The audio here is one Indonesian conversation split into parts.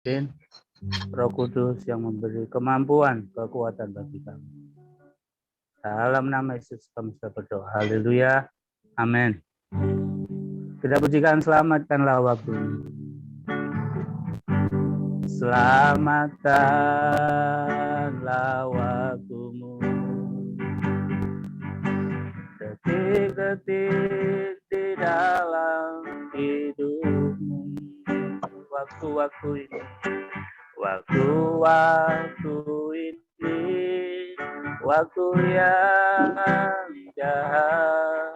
Roh Kudus yang memberi kemampuan, kekuatan bagi kami. Dalam nama Yesus kami sudah berdoa. Haleluya. Amin. Kita pujikan selamatkanlah waktu. Selamatkanlah waktumu. Detik-detik di dalam hidupmu. Waktu-waktu ini. Waktu-waktu ini. Waktu yang jahat.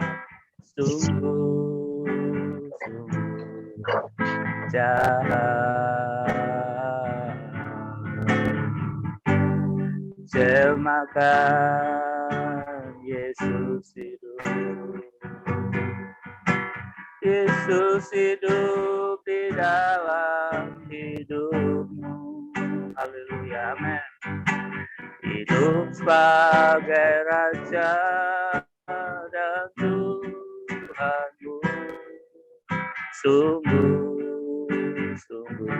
Sungguh-sungguh jahat. Jelmakan Yesus hidup. Yesus hidup di dalam hidupmu. Haleluya, amin. Hidup sebagai Raja dan Tuhanmu. Sungguh-sungguh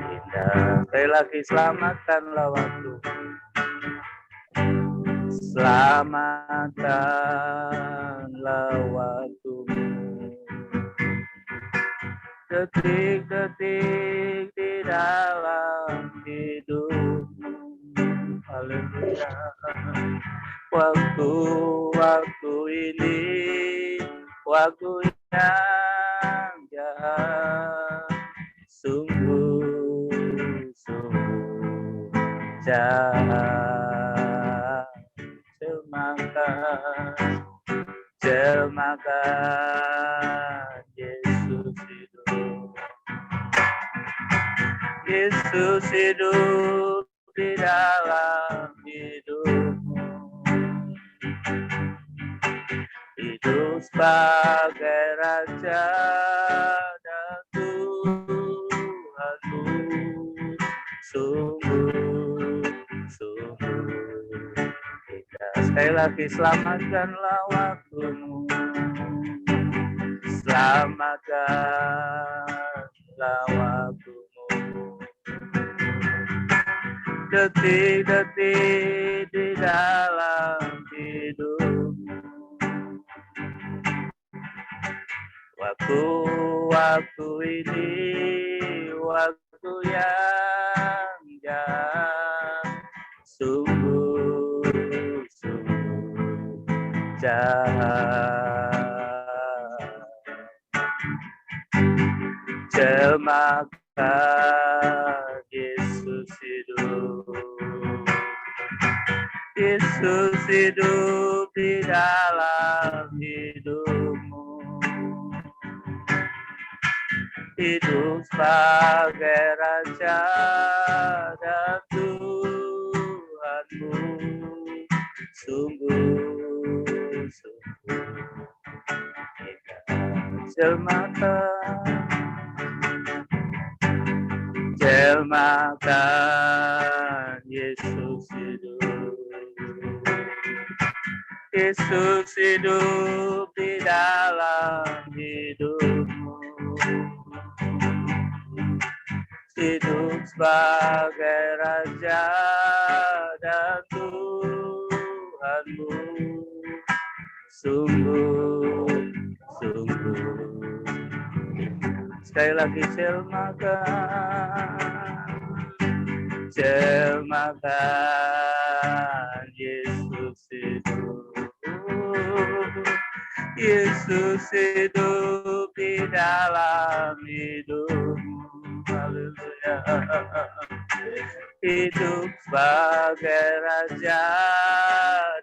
indah. Sekali lagi, selamatkanlah waktu. Selamatkanlah waktumu. Detik-detik di dalam hidupmu. Haleluya. Waktu-waktu ini, waktu yang jahat, sungguh-sungguh jahat. Jelmakan Yesus hidup. Yesus hidup di dalam hidupmu. Hidup sebagai Raja dan Tuhanmu. Sungguh-sungguh indah. Sekali lagi, selamatkanlah waktumu. Selamatkanlah waktumu. Detik-detik di dalam hidupmu. Waktu-waktu ini, waktu yang jahat, sungguh-sungguh jahat. Jelmakan Yesus hidup. Yesus hidup di dalam hidupmu. Hidup sebagai Raja dan Tuhanmu. Sungguh-sungguh jelmakan Yesus hidup. Yesus hidup di dalam hidupmu. Hidup sebagai Raja dan Tuhanmu. Sungguh-sungguh. Sekali lagi, jelmakan Yesus hidup. Yesus hidup di dalam hidupmu. Haleluya. Hidup sebagai Raja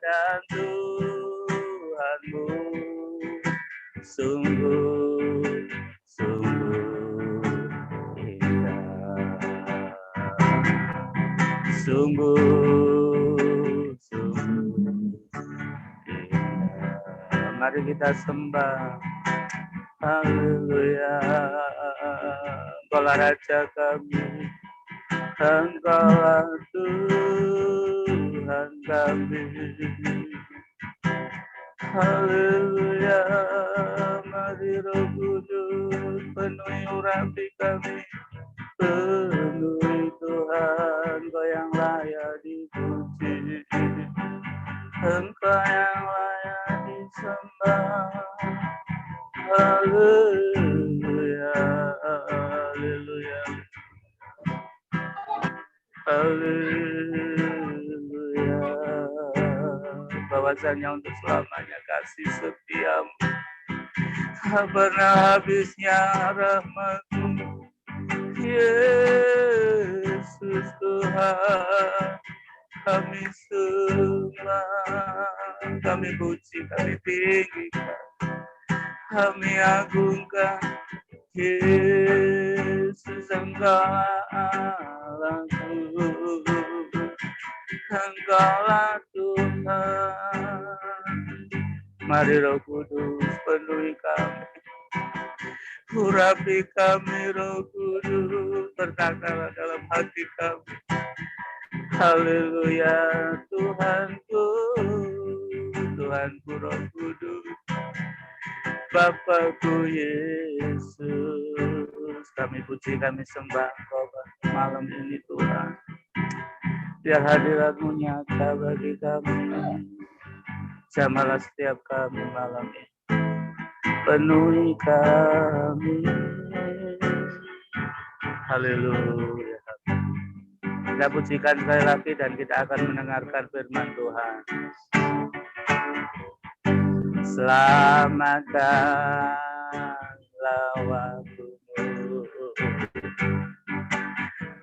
dan Tuhanmu. Sungguh-sungguh indah. Sungguh-sungguh indah. Mari kita sembah. Haleluya. Engkaulah Raja kami, Engkaulah Tuhan kami. Haleluya. Mari Roh Kudus penuhi urapi kami, penuhi Tuhan, Engkau yang layak dipuji, Engkau yang layak disembah. Haleluya, haleluya, haleluya. Bahwasanya untuk selamanya kasih setiamu, tak pernah habisnya rahmat-Mu. Yesus Tuhan, kami sembah, kami puji, kami tinggikan, kami agungkan. Yesus, Engkaulah Allahku, Engkaulah Tuhan. Mari Roh Kudus penuhi kami, urapi kami Roh Kudus, berkatalah dalam hati kami. Haleluya, Tuhanku, Tuhanku Roh Kudus, Bapakku Yesus. Kami puji, kami sembah Engkau malam ini Tuhan. Biar hadirat-Mu nyata bagi kami. Jamalah setiap kami malam ini. Penuhi kami. Haleluya. Kita pujikan sekali lagi dan kita akan mendengarkan firman Tuhan. Selamatkanlah waktumu,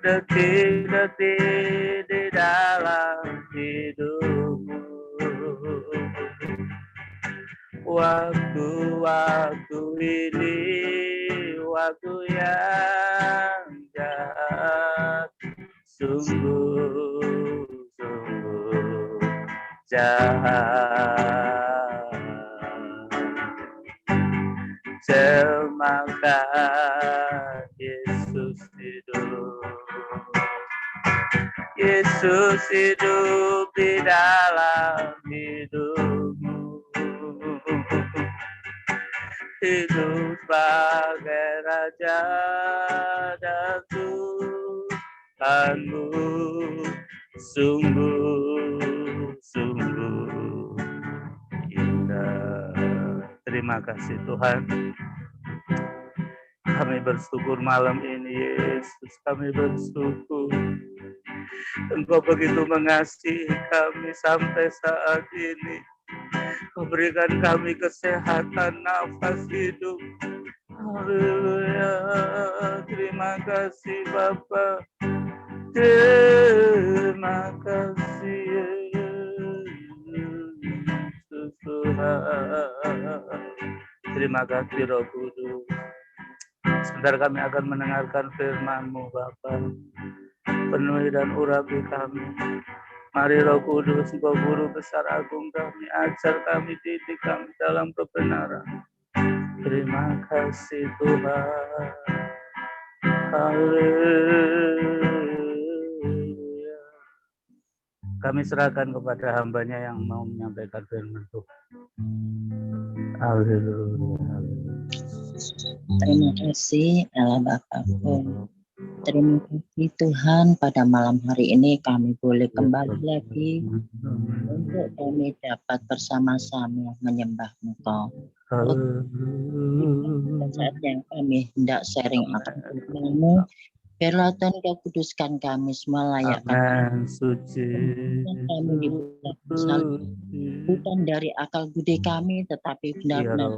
detik-detik di dalam hidupmu, waktu-waktu ini, waktu yang jahat, sungguh-sungguh jahat. Jemakan Yesus hidup, Yesus hidup di dalam hidupmu, hidup sebagai Raja dan Tuhanmu, sungguh-sungguh indah. Terima kasih Tuhan. Kami bersyukur malam ini Yesus, kami bersyukur. Engkau begitu mengasihi kami sampai saat ini. Kau berikan kami kesehatan, nafas hidup. Haleluya. Terima kasih Bapa. Terima kasih Yesus Tuhan. Terima kasih Roh Kudus. Sebentar kami akan mendengarkan firman-Mu Bapa. Penuhi dan urapi kami. Mari Roh Kudus, Engkau Guru besar agung kami, ajar kami, didik kami dalam kebenaran. Terima kasih Tuhan. Haleluya. Kami serahkan kepada hamba-Nya yang mau menyampaikan firman Tuhan. Haleluya. Terima kasih Allah Bapakku. Terima kasih Tuhan, pada malam hari ini kami boleh kembali lagi untuk kami dapat bersama-sama menyembah Engkau. Saat yang kami hendak sharing akan firman-Mu, biarlah Tuhan Kau kuduskan kami semua layakkan suci. Kami dibuka bukan dari akal budi kami, tetapi benar-benar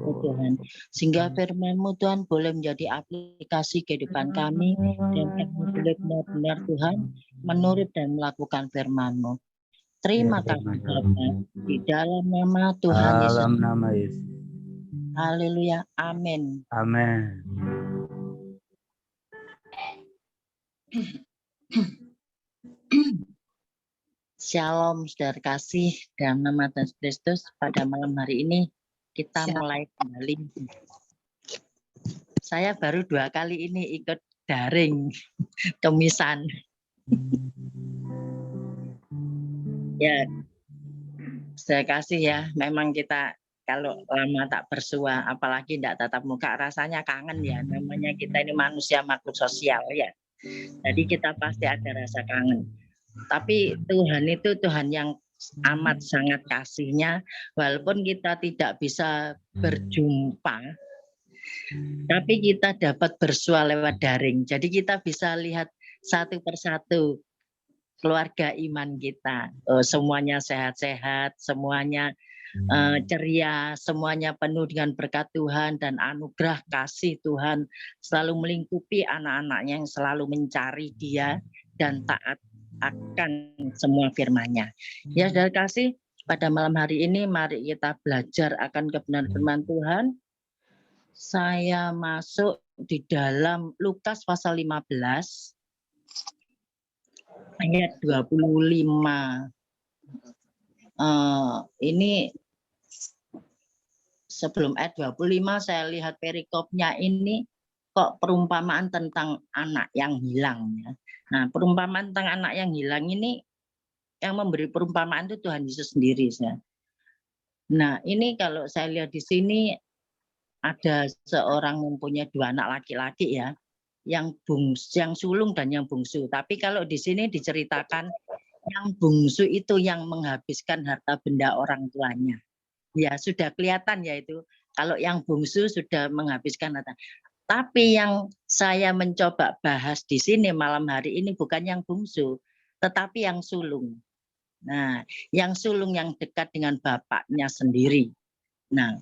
Tuhan, sehingga firman-Mu Tuhan boleh menjadi aplikasi kehidupan kami, dan kami boleh benar-benar Tuhan menurut dan melakukan firman-Mu. Terima kasih Bapa, di dalam nama Tuhan Yesus. Dalam nama Yesus. Haleluya, amin. Amin. Shalom saudara kasih, dalam nama Tuhan Kristus. Pada malam hari ini kita mulai kembali. Saya baru 2 kali ini ikut daring kemisan. Ya, saya kasih ya. Memang kita kalau lama tak bersua, apalagi tidak tatap muka, rasanya kangen ya. Namanya kita ini manusia makhluk sosial ya. Jadi kita pasti ada rasa kangen. Tapi Tuhan itu Tuhan yang amat sangat kasihnya, walaupun kita tidak bisa berjumpa, tapi kita dapat bersua lewat daring. Jadi kita bisa lihat satu persatu keluarga iman kita. Semuanya sehat-sehat, semuanya ceria, semuanya penuh dengan berkat Tuhan dan anugerah kasih Tuhan selalu melingkupi anak-anaknya yang selalu mencari Dia dan taat akan semua firman-Nya. Ya, saudara kasih, pada malam hari ini mari kita belajar akan kebenaran firman Tuhan. Saya masuk di dalam Lukas pasal 15 ayat 25. Ini sebelum ayat 25 saya lihat perikopnya ini kok perumpamaan tentang anak yang hilang ya. Nah, perumpamaan tentang anak yang hilang ini yang memberi perumpamaan itu Tuhan Yesus sendiri ya. Nah, ini kalau saya lihat di sini ada seorang mempunyai 2 anak laki-laki ya, yang sulung dan yang bungsu. Tapi kalau di sini diceritakan yang bungsu itu yang menghabiskan harta benda orang tuanya. Ya, sudah kelihatan ya itu. Kalau yang bungsu sudah menghabiskan harta. Tapi yang saya mencoba bahas di sini malam hari ini bukan yang bungsu, tetapi yang sulung. Nah, yang sulung yang dekat dengan bapaknya sendiri. Nah,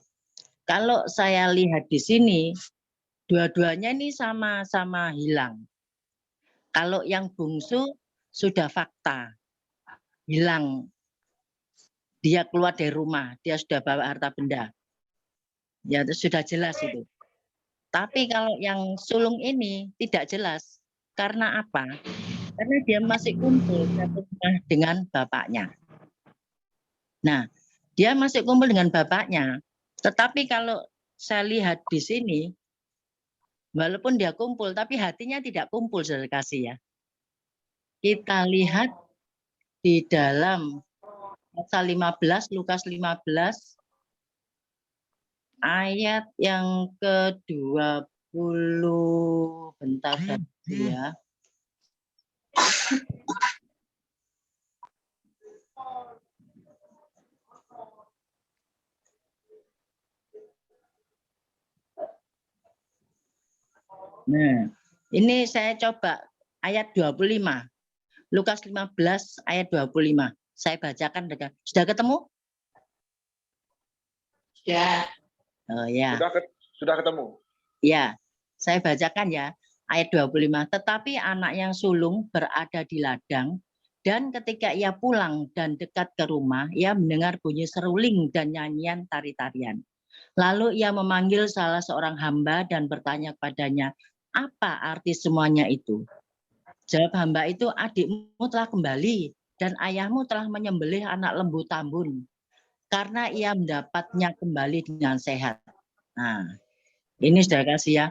kalau saya lihat di sini, dua-duanya ini sama-sama hilang. Kalau yang bungsu sudah fakta, hilang. Dia keluar dari rumah, dia sudah bawa harta benda. Ya, itu sudah jelas itu. Tapi kalau yang sulung ini tidak jelas. Karena apa? Karena dia masih kumpul satu rumah dengan bapaknya. Nah, dia masih kumpul dengan bapaknya. Tetapi kalau saya lihat di sini, walaupun dia kumpul, tapi hatinya tidak kumpul, saudara kasih ya. Kita lihat di dalam pasal 15, Lukas 15, ayat yang ke-20, bentar ya. Nah, ini saya coba ayat 25. Lukas 15 ayat 25. Saya bacakan. Sudah ketemu? Ya. Oh ya. Sudah ketemu. Ya, saya bacakan ya. Ayat 25. Tetapi anak yang sulung berada di ladang, dan ketika ia pulang dan dekat ke rumah, ia mendengar bunyi seruling dan nyanyian tari-tarian. Lalu ia memanggil salah seorang hamba dan bertanya kepadanya, apa arti semuanya itu? Jawab hamba itu, adikmu telah kembali dan ayahmu telah menyembelih anak lembu tambun karena ia mendapatnya kembali dengan sehat. Nah, ini sudah kasih ya.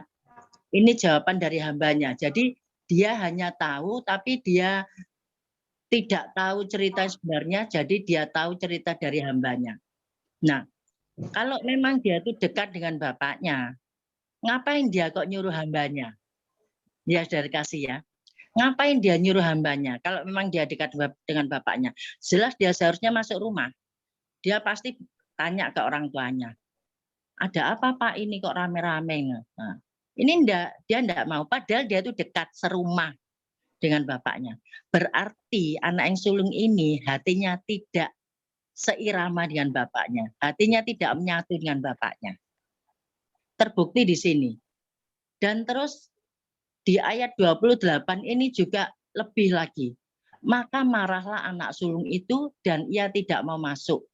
Ini jawaban dari hambanya. Jadi dia hanya tahu tapi dia tidak tahu cerita sebenarnya, jadi dia tahu cerita dari hambanya. Nah, kalau memang dia itu dekat dengan bapaknya, ngapain dia kok nyuruh hambanya? Ya sudah dikasih ya. Ngapain dia nyuruh hambanya? Kalau memang dia dekat dengan bapaknya, jelas dia seharusnya masuk rumah. Dia pasti tanya ke orang tuanya. Ada apa Pak ini kok rame-rame? Nah, ini dia enggak mau. Padahal dia itu dekat serumah dengan bapaknya. Berarti anak yang sulung ini hatinya tidak seirama dengan bapaknya. Hatinya tidak menyatu dengan bapaknya. Terbukti di sini. Dan terus di ayat 28 ini juga lebih lagi. Maka marahlah anak sulung itu dan ia tidak mau masuk.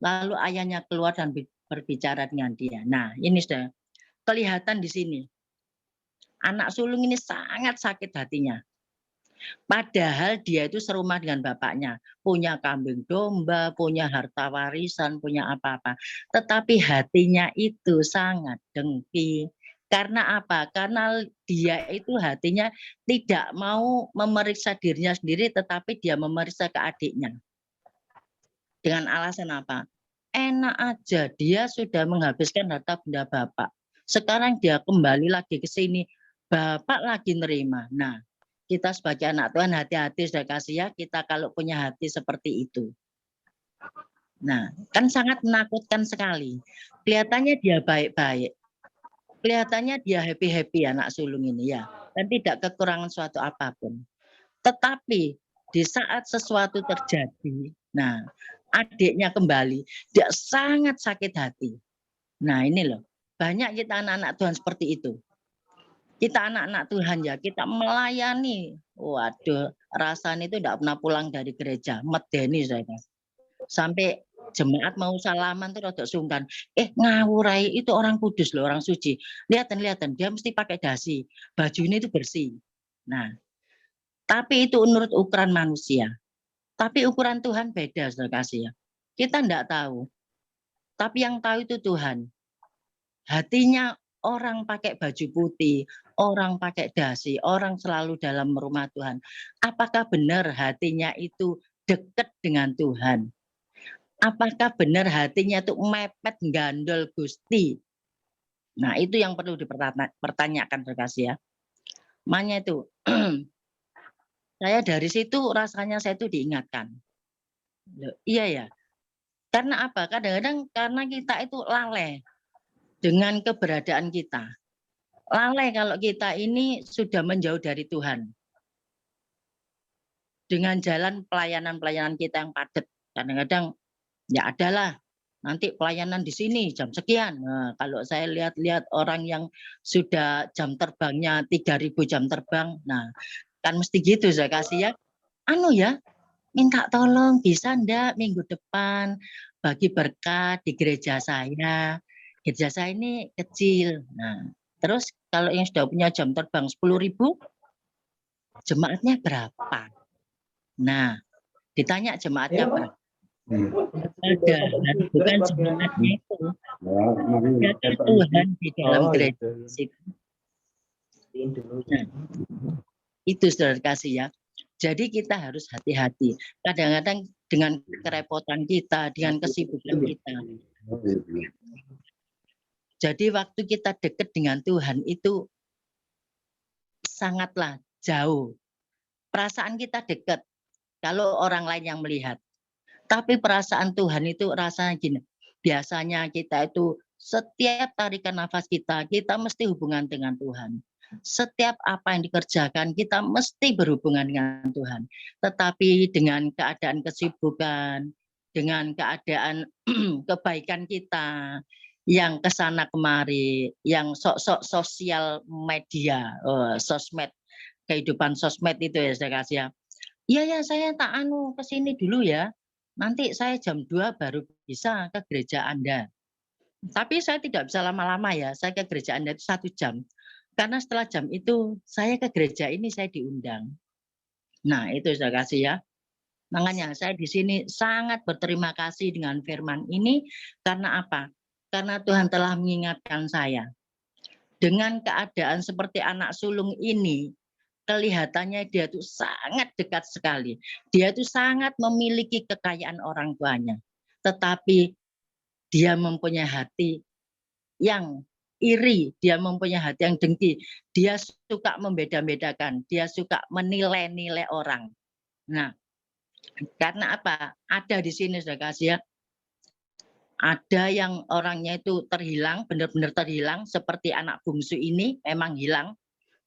Lalu ayahnya keluar dan berbicara dengan dia. Nah, ini sudah kelihatan di sini. Anak sulung ini sangat sakit hatinya. Padahal dia itu serumah dengan bapaknya. Punya kambing domba, punya harta warisan, punya apa-apa. Tetapi hatinya itu sangat dengki. Karena apa? Karena dia itu hatinya tidak mau memeriksa dirinya sendiri, tetapi dia memeriksa ke adiknya. Dengan alasan apa? enak aja, dia sudah menghabiskan harta benda Bapak. Sekarang dia kembali lagi ke sini, Bapak lagi nerima. Nah, kita sebagai anak Tuhan hati-hati sudah kasih ya, kita kalau punya hati seperti itu. Nah, kan sangat menakutkan sekali. Kelihatannya dia baik-baik. Kelihatannya dia happy-happy anak sulung ini ya. Dan tidak kekurangan suatu apapun. Tetapi di saat sesuatu terjadi, nah adiknya kembali, dia sangat sakit hati. Nah ini loh, banyak kita anak-anak Tuhan seperti itu. Kita anak-anak Tuhan ya, kita melayani. Waduh, rasanya itu tidak pernah pulang dari gereja, medeni saya. Sampai jemaat mau salaman tuh rada sungkan. Ngawurai itu orang kudus loh, orang suci. Lihat-lihat, dia mesti pakai dasi. Bajunya itu bersih. Nah, tapi itu menurut ukuran manusia. Tapi ukuran Tuhan beda, saudara kasih ya. Kita enggak tahu. Tapi yang tahu itu Tuhan. Hatinya orang pakai baju putih, orang pakai dasi, orang selalu dalam rumah Tuhan. Apakah benar hatinya itu dekat dengan Tuhan? Apakah benar hatinya itu mepet gandol Gusti? Nah, itu yang perlu dipertanyakan, terkasih ya. Makanya itu, saya dari situ rasanya saya itu diingatkan. Loh, iya ya. Karena apa? Kadang-kadang karena kita itu lalai dengan keberadaan kita. Lalai kalau kita ini sudah menjauh dari Tuhan. Dengan jalan pelayanan-pelayanan kita yang padat. Kadang-kadang ya adalah nanti pelayanan di sini jam sekian. Nah, kalau saya lihat-lihat orang yang sudah jam terbangnya 3.000 jam terbang, nah kan mesti gitu saya kasih ya. Anu ya, minta tolong bisa ndak minggu depan bagi berkat di gereja saya. Gereja saya ini kecil. Nah, terus kalau yang sudah punya jam terbang 10.000, jemaatnya berapa? Nah, ditanya jemaatnya berapa? Padahal bukan jemaatnya itu. Ada Tuhan di dalam gereja. Nah, itu saudara kasih ya. Jadi kita harus hati-hati. Kadang-kadang dengan kerepotan kita, dengan kesibukan kita. Jadi waktu kita dekat dengan Tuhan itu sangatlah jauh. Perasaan kita dekat kalau orang lain yang melihat. Tapi perasaan Tuhan itu rasanya gini. Biasanya kita itu setiap tarikan nafas kita mesti hubungan dengan Tuhan. Setiap apa yang dikerjakan kita mesti berhubungan dengan Tuhan. Tetapi dengan keadaan kesibukan, dengan keadaan kebaikan kita yang kesana kemari, yang sok-sok sosial media, sosmed, kehidupan sosmed itu ya saya kasih ya. Iya ya saya tak ke sini dulu ya. Nanti saya jam 2 baru bisa ke gereja Anda. Tapi saya tidak bisa lama-lama ya. Saya ke gereja Anda itu 1 jam. Karena setelah jam itu saya ke gereja ini saya diundang. Nah, itu saya kasih ya. Makanya saya di sini sangat berterima kasih dengan firman ini karena apa? Karena Tuhan telah mengingatkan saya. Dengan keadaan seperti anak sulung ini, kelihatannya dia tuh sangat dekat sekali. Dia tuh sangat memiliki kekayaan orang tuanya. Tetapi dia mempunyai hati yang iri, dia mempunyai hati yang dengki. Dia suka membeda-bedakan, dia suka menilai-nilai orang. Nah, karena apa? Ada di sini sudah kasih ya. Ada yang orangnya itu terhilang, benar-benar terhilang, seperti anak bungsu ini memang hilang.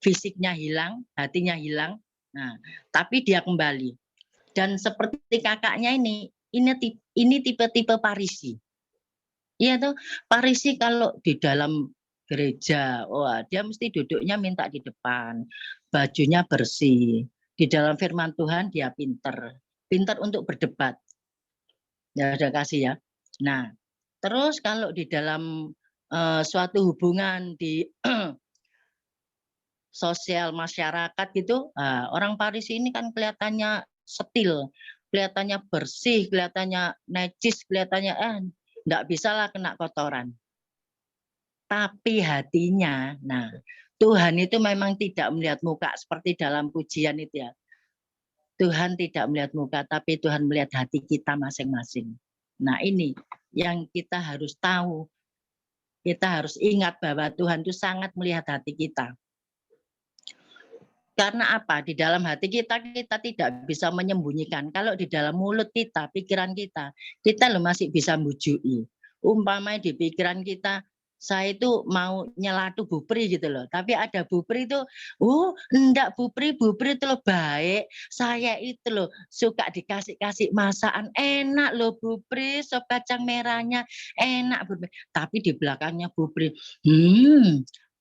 Fisiknya hilang, hatinya hilang. Nah, tapi dia kembali. Dan seperti kakaknya ini tipe-tipe Parisi. Iya tuh, Parisi kalau di dalam gereja, wah dia mesti duduknya minta di depan, bajunya bersih. Di dalam firman Tuhan dia pinter untuk berdebat. Ya udah kasih ya. Nah, terus kalau di dalam suatu hubungan di sosial masyarakat gitu, orang Parisi ini kan kelihatannya setil, kelihatannya bersih, kelihatannya necis, kelihatannya enggak bisalah kena kotoran. Tapi hatinya, nah Tuhan itu memang tidak melihat muka seperti dalam pujian itu ya. Tuhan tidak melihat muka, tapi Tuhan melihat hati kita masing-masing. Nah ini yang kita harus tahu. Kita harus ingat bahwa Tuhan itu sangat melihat hati kita. Karena apa? Di dalam hati kita tidak bisa menyembunyikan. Kalau di dalam mulut kita, pikiran kita masih bisa bujui. Umpamanya di pikiran kita, saya itu mau nyelatu bupri gitu loh. Tapi ada bupri itu, enggak bupri itu loh baik. Saya itu loh suka dikasih masakan. Enak loh bupri, sop kacang merahnya enak bupri. Tapi di belakangnya bupri,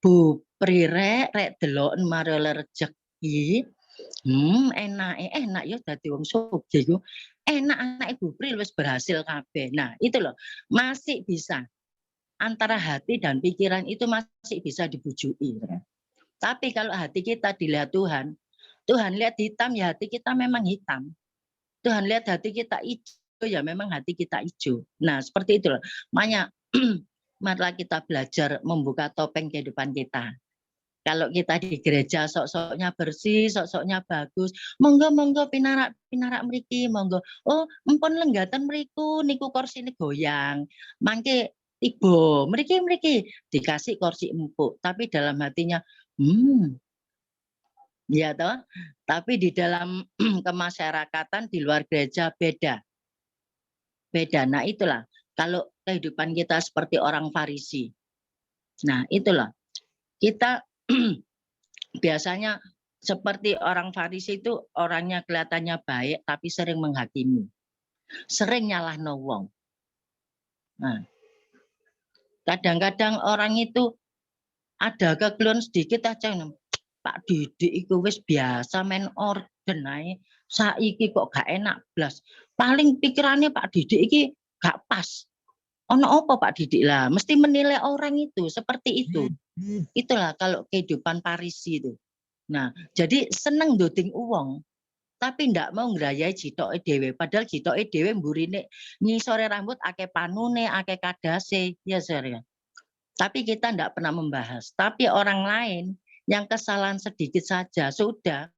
bupri rek delok marele rejeki. Enak ya dadi wong sugih ku. Enak anak ibu Pri wis berhasil kabeh. Nah, itu loh. Masih bisa antara hati dan pikiran itu masih bisa dibujuki. Tapi kalau hati kita dilihat Tuhan, Tuhan lihat hitam ya hati kita memang hitam. Tuhan lihat hati kita hijau ya memang hati kita hijau. Nah, seperti itu loh. Makanya marilah kita belajar membuka topeng kehidupan kita. Kalau kita di gereja sok-soknya bersih, sok-soknya bagus, monggo pinarak mriki, monggo. Oh, empun lenggatan mriku niku korsine goyang. Mangke tiba mriki dikasih kursi empuk, tapi dalam hatinya ya toh. Tapi di dalam kemasyarakatan di luar gereja beda. Nah, itulah kalau kehidupan kita seperti orang Farisi. Nah, itulah. Kita biasanya seperti orang Farisi itu orangnya kelihatannya baik tapi sering menghakimi. Sering nyalahno wong. Nah, kadang-kadang orang itu ada kekeliruan sedikit aja. Pak Didik itu wis biasa main orden ae. Saiki kok gak enak blas. Paling pikirannya Pak Didik iki gak pas. Ono apa Pak Didik lah, mesti menilai orang itu seperti itu. Itulah kalau kehidupan Farisi itu. Nah, jadi seneng ndoding uwong, tapi ndak mau ngrayai jitoke dhewe. Padahal jitoke dhewe mburine ngisore rambut akeh panune, akeh kadase, ya Sir. Tapi kita ndak pernah membahas. Tapi orang lain yang kesalahan sedikit saja sudah,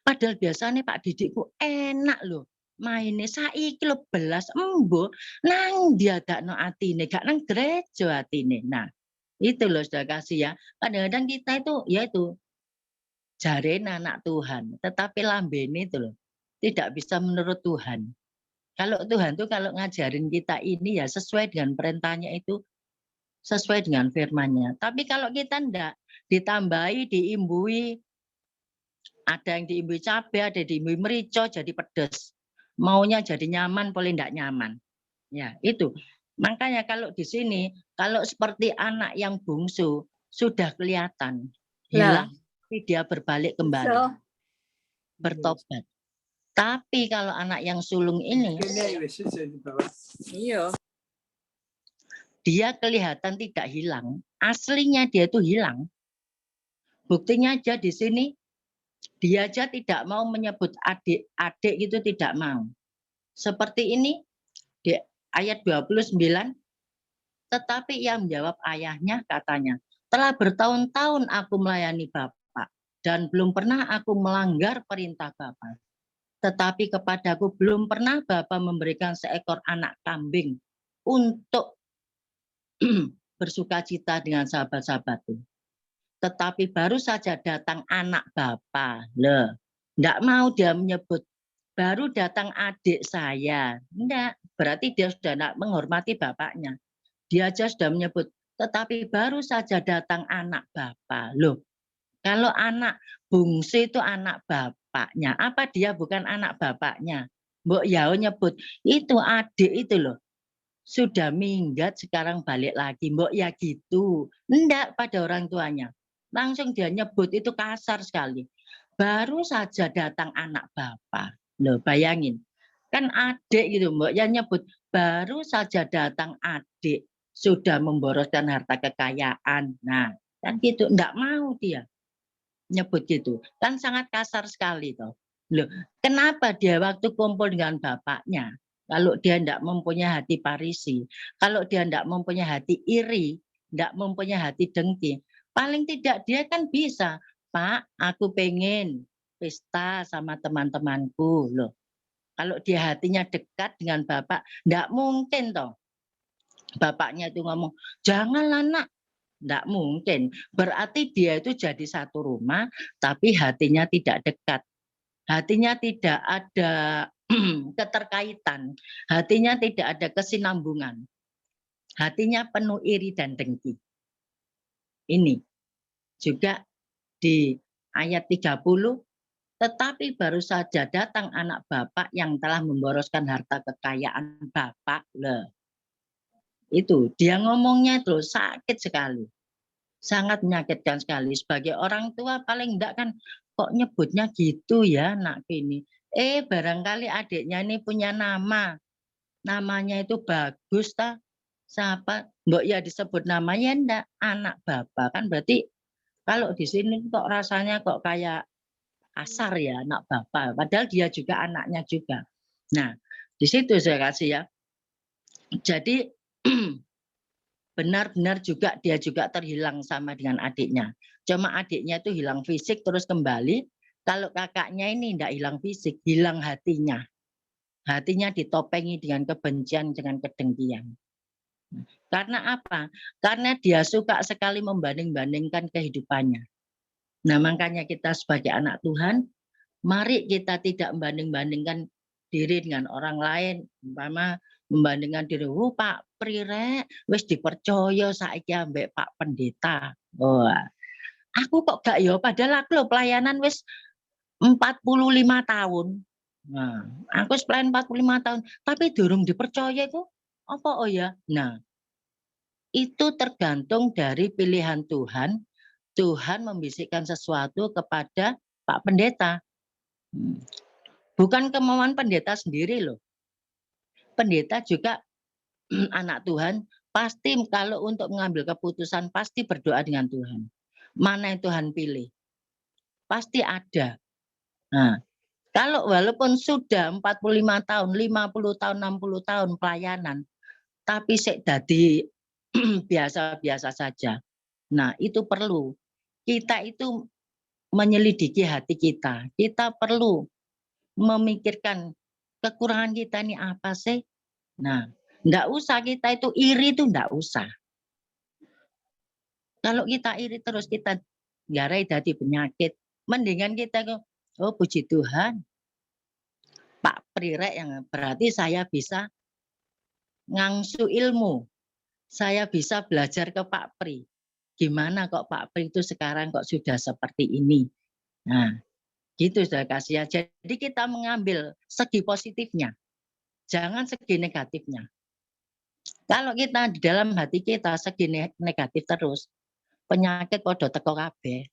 padahal biasanya Pak Didikku enak loh. Maine saiki lho belas embo nang diadakno atine, gak nang gereja atine. Nah, itu loh sudah kasih ya. Kadang-kadang kita itu ya itu jaren anak Tuhan, tetapi lambene itu loh tidak bisa menurut Tuhan. Kalau Tuhan tuh kalau ngajarin kita ini ya sesuai dengan perintahnya itu, sesuai dengan firman-Nya. Tapi kalau kita ndak ditambahi, diimbui, ada yang diimbui cabai, ada yang diimbui merica jadi pedes. Maunya jadi nyaman, boleh ndak nyaman. Ya, itu. Makanya kalau di sini, kalau seperti anak yang bungsu sudah kelihatan hilang, tapi dia berbalik kembali, bertobat. Tapi kalau anak yang sulung ini, dia kelihatan tidak hilang, aslinya dia itu hilang. Buktinya aja di sini, dia aja tidak mau menyebut adik itu tidak mau. Seperti ini di ayat 29, tetapi ia menjawab ayahnya katanya, telah bertahun-tahun aku melayani Bapak dan belum pernah aku melanggar perintah Bapak. Tetapi kepadaku belum pernah Bapak memberikan seekor anak kambing untuk bersukacita dengan sahabat-sahabatku. Tetapi baru saja datang anak Bapak. Loh, enggak mau dia menyebut baru datang adik saya. Enggak, berarti dia sudah enggak menghormati bapaknya. Dia aja sudah menyebut, tetapi baru saja datang anak Bapak. Loh, kalau anak bungsu itu anak bapaknya, apa dia bukan anak bapaknya? Mbok Yao nyebut, itu adik itu loh. Sudah minggat sekarang balik lagi. Mbok ya gitu. Enggak pada orang tuanya. Langsung dia nyebut itu kasar sekali. Baru saja datang anak Bapak. Loh, bayangin. Kan adik gitu, Mbok ya nyebut baru saja datang adik sudah memboroskan harta kekayaan. Nah, kan gitu, enggak mau dia nyebut gitu. Kan sangat kasar sekali toh. Loh, kenapa dia waktu kumpul dengan bapaknya? Kalau dia enggak mempunyai hati Farisi, kalau dia enggak mempunyai hati iri, enggak mempunyai hati dengki, paling tidak dia kan bisa, Pak, aku pengen pesta sama teman-temanku. Loh, kalau dia hatinya dekat dengan Bapak, enggak mungkin toh Bapaknya itu ngomong, janganlah nak. Tidak mungkin. Berarti dia itu jadi satu rumah, tapi hatinya tidak dekat. Hatinya tidak ada keterkaitan. Hatinya tidak ada kesinambungan. Hatinya penuh iri dan dengki. Ini juga di ayat 30, tetapi baru saja datang anak bapak yang telah memboroskan harta kekayaan bapak. Loh, itu dia ngomongnya itu sakit sekali. Sangat menyakitkan sekali. Sebagai orang tua paling enggak kan kok nyebutnya gitu ya nak ini. Barangkali adiknya ini punya nama. Namanya itu bagus ta. Siapa? Mbok ya disebut namanya enggak anak bapak kan berarti kalau di sini kok rasanya kok kayak kasar ya anak bapak. Padahal dia juga anaknya juga. Nah, di situ saya kasih ya. Jadi benar-benar juga dia juga terhilang sama dengan adiknya. Cuma adiknya itu hilang fisik terus kembali. Kalau kakaknya ini tidak hilang fisik, hilang hatinya. Hatinya ditopengi dengan kebencian, dengan kedengkian. Karena apa? Karena dia suka sekali membanding-bandingkan kehidupannya. Nah, makanya kita sebagai anak Tuhan, mari kita tidak membanding-bandingkan diri dengan orang lain. Umpama membandingkan diri, Pak Prirek wis dipercaya saiki ambek Pak Pendeta. Wah, aku kok gak ya, padahal aku lho pelayanan wis 45 tahun. Nah, aku wis pelayan 45 tahun, tapi durung dipercaya itu apa oh ya? Nah, itu tergantung dari pilihan Tuhan. Tuhan membisikkan sesuatu kepada Pak Pendeta. Bukan kemauan pendeta sendiri loh. Pendeta juga anak Tuhan, pasti kalau untuk mengambil keputusan pasti berdoa dengan Tuhan. Mana yang Tuhan pilih? Pasti ada. Nah, kalau walaupun sudah 45 tahun, 50 tahun, 60 tahun pelayanan, tapi sik dadi biasa-biasa saja. Nah, itu perlu. Kita itu menyelidiki hati kita. Kita perlu memikirkan kekurangan kita ini apa sih? Nah, enggak usah kita itu iri itu enggak usah. Kalau kita iri terus kita garai dadi penyakit. Mendingan kita oh puji Tuhan. Pak Prirek yang berarti saya bisa ngangsu ilmu. Saya bisa belajar ke Pak Pri. Gimana kok Pak Pri itu sekarang kok sudah seperti ini. Nah, gitu sudah kasih ya. Jadi kita mengambil segi positifnya. Jangan segi negatifnya. Kalau kita di dalam hati kita segi negatif terus, penyakit podo teko kabeh.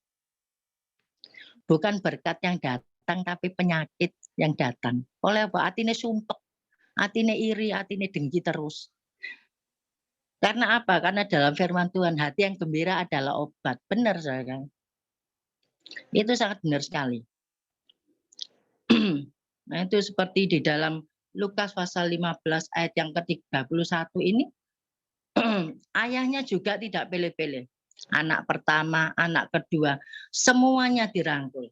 Bukan berkat yang datang tapi penyakit yang datang. Oleh apa? Atine sumpek, atine iri, atine dengki terus. Karena apa? Karena dalam firman Tuhan hati yang gembira adalah obat. Benar saudara. Itu sangat benar sekali. Nah itu seperti di dalam Lukas pasal 15 ayat yang ke-31 ini. Ayahnya juga tidak pilih-pilih. Anak pertama, anak kedua, semuanya dirangkul.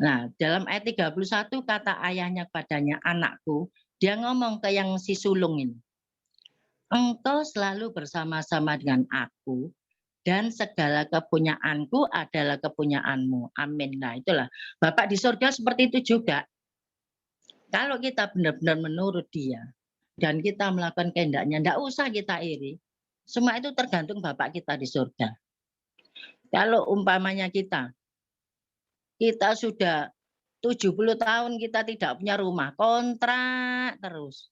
Nah, dalam ayat 31 kata ayahnya padanya, anakku, dia ngomong ke yang si sulung ini. Engkau selalu bersama-sama dengan aku, dan segala kepunyaanku adalah kepunyaanmu. Amin. Nah, itulah. Bapak di surga seperti itu juga. Kalau kita benar-benar menurut dia, dan kita melakukan kehendaknya, tidak usah kita iri. Semua itu tergantung Bapak kita di surga. Kalau umpamanya kita sudah 70 tahun kita tidak punya rumah, kontrak terus.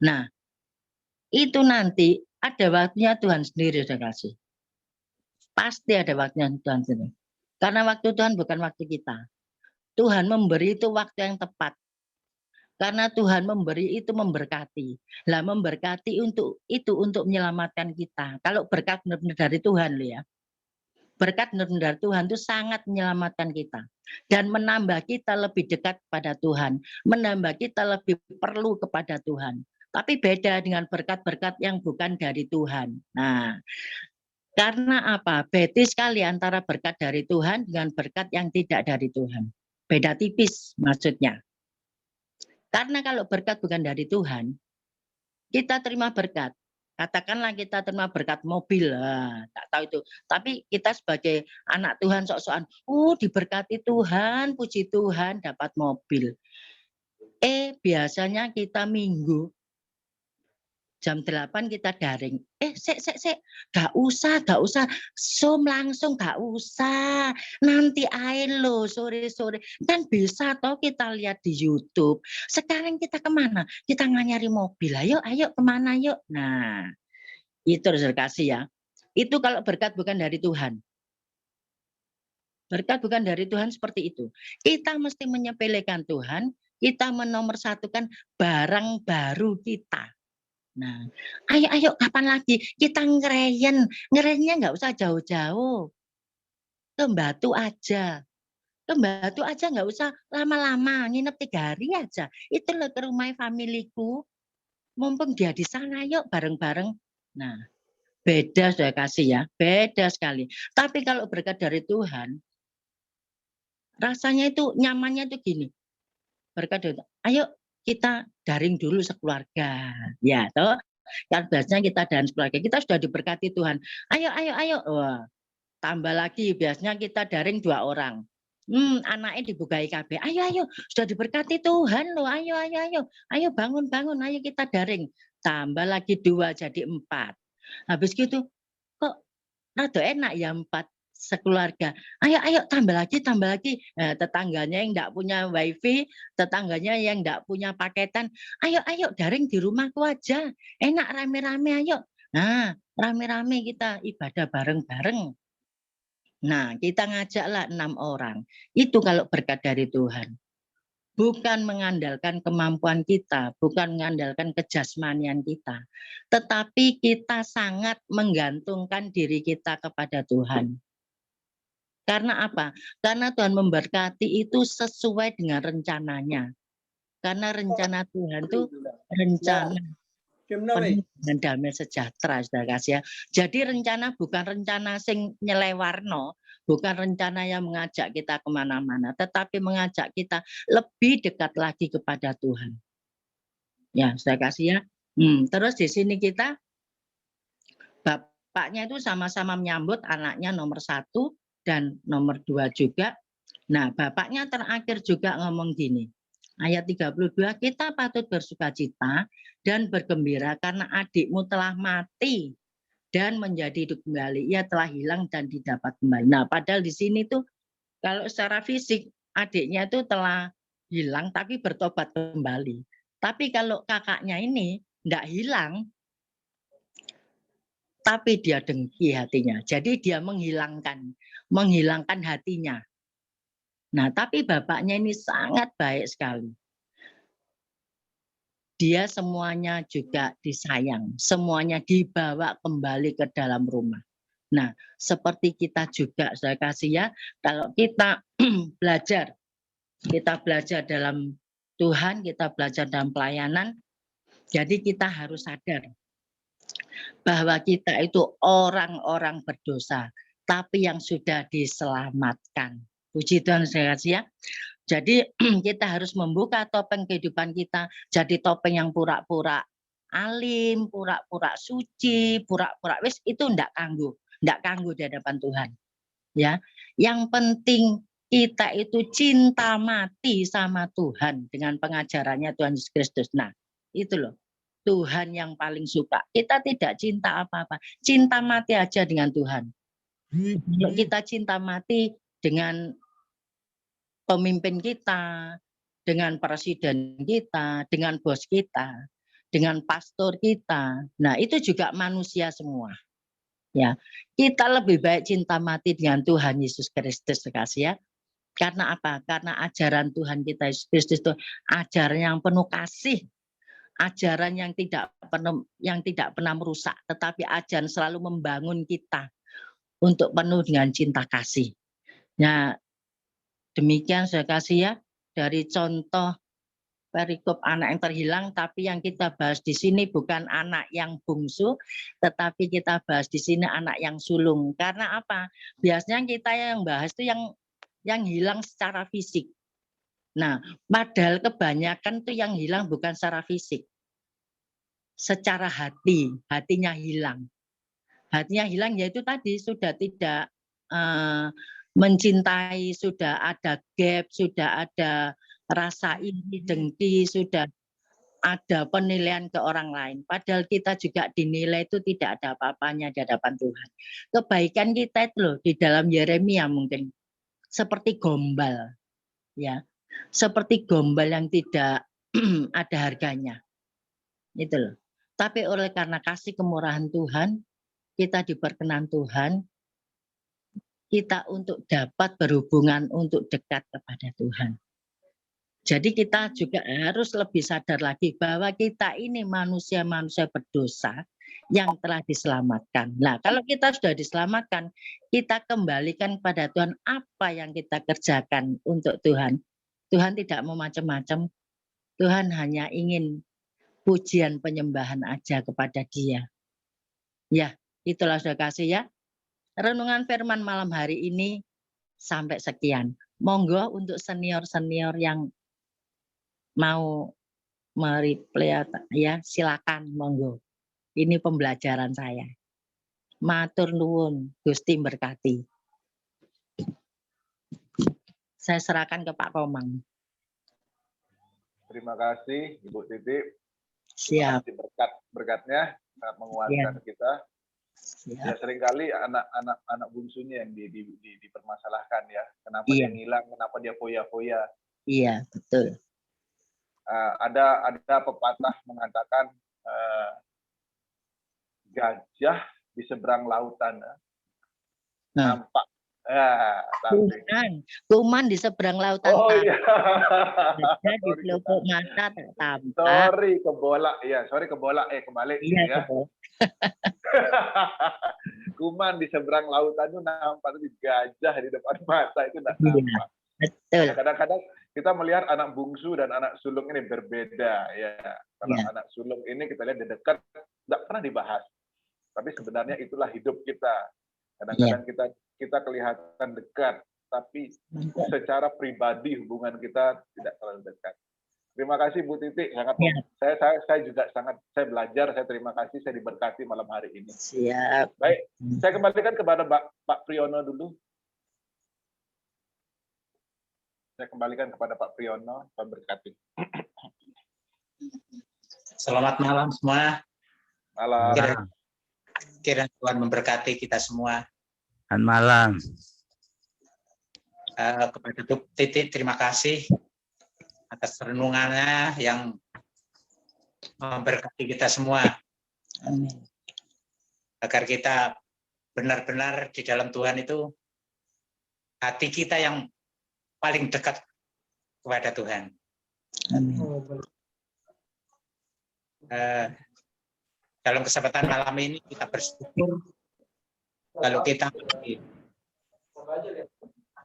Nah, itu nanti ada waktunya Tuhan sendiri sudah kasih. Pasti ada waktunya Tuhan sendiri. Karena waktu Tuhan bukan waktu kita. Tuhan memberi itu waktu yang tepat. Karena Tuhan memberi itu memberkati. Lah memberkati untuk menyelamatkan kita. Kalau berkat benar-benar dari Tuhan loh ya. Berkat benar-benar Tuhan itu sangat menyelamatkan kita. Dan menambah kita lebih dekat pada Tuhan. Menambah kita lebih perlu kepada Tuhan. Tapi beda dengan berkat-berkat yang bukan dari Tuhan. Nah, karena apa? Beda sekali antara berkat dari Tuhan dengan berkat yang tidak dari Tuhan. Beda tipis maksudnya. Karena kalau berkat bukan dari Tuhan, kita terima berkat. Katakanlah kita terima berkat mobil, tak tahu itu. Tapi kita sebagai anak Tuhan sok-sokan, diberkati Tuhan, puji Tuhan dapat mobil. Biasanya kita minggu jam 8 kita daring. Sek. Gak usah. Zoom langsung gak usah. Nanti air lo sore-sore. Kan bisa toh kita lihat di YouTube. Sekarang kita kemana? Kita nyari mobil. Ayo kemana yuk. Nah, itu harus dikasih ya. Itu kalau berkat bukan dari Tuhan. Berkat bukan dari Tuhan seperti itu. Kita mesti menyepelekan Tuhan. Kita menomorsatukan barang baru kita. Nah, ayo kapan lagi kita ngerennya nggak usah jauh-jauh, ke Batu aja nggak usah lama-lama, nginep 3 hari aja. Itu loh ke rumah familiku, mumpung dia di sana, yuk bareng-bareng. Nah, beda sudah kasih ya, beda sekali. Tapi kalau berkat dari Tuhan, rasanya itu nyamannya itu gini, berkat dari Tuhan, ayo kita daring dulu sekeluarga, ya toh. Kan biasanya kita daring sekeluarga, kita sudah diberkati Tuhan. Ayo. Wah, tambah lagi biasanya kita daring 2 orang. Anaknya dibukai KB. Ayo, sudah diberkati Tuhan loh. Ayo bangun, ayo kita daring. Tambah lagi 2 jadi 4. Habis gitu, kok rada enak ya 4 sekeluarga. Ayo tambah lagi. Tetangganya yang enggak punya wifi, tetangganya yang enggak punya paketan. Ayo daring di rumahku aja. Enak rame-rame ayo. Nah, rame-rame kita ibadah bareng-bareng. Nah, kita ngajaklah 6 orang. Itu kalau berkat dari Tuhan. Bukan mengandalkan kemampuan kita, bukan mengandalkan kejasmanian kita. Tetapi kita sangat menggantungkan diri kita kepada Tuhan. Karena apa? Karena Tuhan memberkati itu sesuai dengan rencananya. Karena rencana Tuhan itu rencana penuh dengan damai sejahtera, saudara kasih ya. Jadi rencana bukan rencana sing nyelewarno, bukan rencana yang mengajak kita kemana-mana, tetapi mengajak kita lebih dekat lagi kepada Tuhan. Ya, saudara kasih ya. Terus di sini kita bapaknya itu sama-sama menyambut anaknya nomor 1 dan nomor 2 juga. Nah, bapaknya terakhir juga ngomong gini. Ayat 32, kita patut bersukacita dan bergembira karena adikmu telah mati dan menjadi hidup kembali. Ia telah hilang dan didapat kembali. Nah, padahal di sini tuh kalau secara fisik adiknya itu telah hilang tapi bertobat kembali. Tapi kalau kakaknya ini enggak hilang, tapi dia dengki hatinya. Jadi dia menghilangkan hatinya. Nah, tapi bapaknya ini sangat baik sekali. Dia semuanya juga disayang, semuanya dibawa kembali ke dalam rumah. Nah, seperti kita juga, saya kasih ya, kalau kita belajar dalam Tuhan, kita belajar dalam pelayanan, jadi kita harus sadar bahwa kita itu orang-orang berdosa, tapi yang sudah diselamatkan. Puji Tuhan, saya kasih ya. Jadi kita harus membuka topeng kehidupan kita, jadi topeng yang pura-pura alim, pura-pura suci, pura-pura wis, itu enggak kanggu di hadapan Tuhan. Ya, yang penting kita itu cinta mati sama Tuhan dengan pengajarannya Tuhan Yesus Kristus. Nah, itu loh. Tuhan yang paling suka. Kita tidak cinta apa-apa, cinta mati aja dengan Tuhan. Kalau kita cinta mati dengan pemimpin kita, dengan presiden kita, dengan bos kita, dengan pastor kita. Nah, itu juga manusia semua. Ya, kita lebih baik cinta mati dengan Tuhan Yesus Kristus, kasih ya. Karena apa? Karena ajaran Tuhan kita Yesus Kristus itu ajaran yang penuh kasih, ajaran yang tidak pernah merusak, tetapi ajaran selalu membangun kita untuk penuh dengan cinta kasih. Nah, demikian saya kasih ya, dari contoh perikop anak yang terhilang, tapi yang kita bahas di sini bukan anak yang bungsu, tetapi kita bahas di sini anak yang sulung. Karena apa? Biasanya kita yang bahas itu yang hilang secara fisik. Nah, padahal kebanyakan tuh yang hilang bukan secara fisik. secara hatinya hilang. Hatinya hilang yaitu tadi sudah tidak mencintai, sudah ada gap, sudah ada rasa iri, dengki, sudah ada penilaian ke orang lain. Padahal kita juga dinilai itu tidak ada apa-apanya di hadapan Tuhan. Kebaikan kita itu loh di dalam Yeremia mungkin seperti gombal, ya, seperti gombal yang tidak ada harganya, itu loh. Tapi oleh karena kasih kemurahan Tuhan, kita diperkenan Tuhan, kita untuk dapat berhubungan, untuk dekat kepada Tuhan. Jadi kita juga harus lebih sadar lagi bahwa kita ini manusia-manusia berdosa yang telah diselamatkan. Nah, kalau kita sudah diselamatkan, kita kembalikan pada Tuhan apa yang kita kerjakan untuk Tuhan. Tuhan tidak mau macam-macam. Tuhan hanya ingin pujian penyembahan aja kepada Dia. Ya, itulah sudah kasih ya. Renungan firman malam hari ini sampai sekian. Monggo untuk senior-senior yang mau mereplay ya, silakan monggo. Ini pembelajaran saya. Matur nuwun, Gusti berkati. Saya serahkan ke Pak Komang. Terima kasih Ibu Titi. Siap. Terima kasih berkatnya sangat menguatkan kita. Siap. Ya seringkali anak bungsunya yang dipermasalahkan ya. Kenapa Iya. dia ngilang? Kenapa dia foya-foya? Iya, betul. Ada pepatah mengatakan gajah di seberang lautan nampak. Kuman di seberang lautan. Oh iya. Gajah di pelupuk mata tak tampak. Sorry kebolak ya. Sorry kebolak kembali Iya, gitu ya. Kuman di seberang lautan itu nampak, tapi gajah di depan mata itu tidak nampak. Betul. Kadang-kadang kita melihat anak bungsu dan anak sulung ini berbeda ya. Kalau anak sulung ini kita lihat di dekat tidak pernah dibahas, tapi sebenarnya itulah hidup kita. Kadang-kadang kita kelihatan dekat, tapi secara pribadi hubungan kita tidak terlalu dekat. Terima kasih Bu Titi, saya juga saya belajar, saya terima kasih, saya diberkati malam hari ini. Siap. Baik, saya kembalikan kepada Pak Priyono dulu. Saya kembalikan kepada Pak Priyono, Pak berkati. Selamat malam semua. Malam. Kiranya Tuhan memberkati kita semua. Dan malam. Kepada Titi, terima kasih atas renungannya yang memberkati kita semua. Amin. Agar kita benar-benar di dalam Tuhan itu hati kita yang paling dekat kepada Tuhan. Amin. Dalam kesempatan malam ini kita bersyukur kalau kita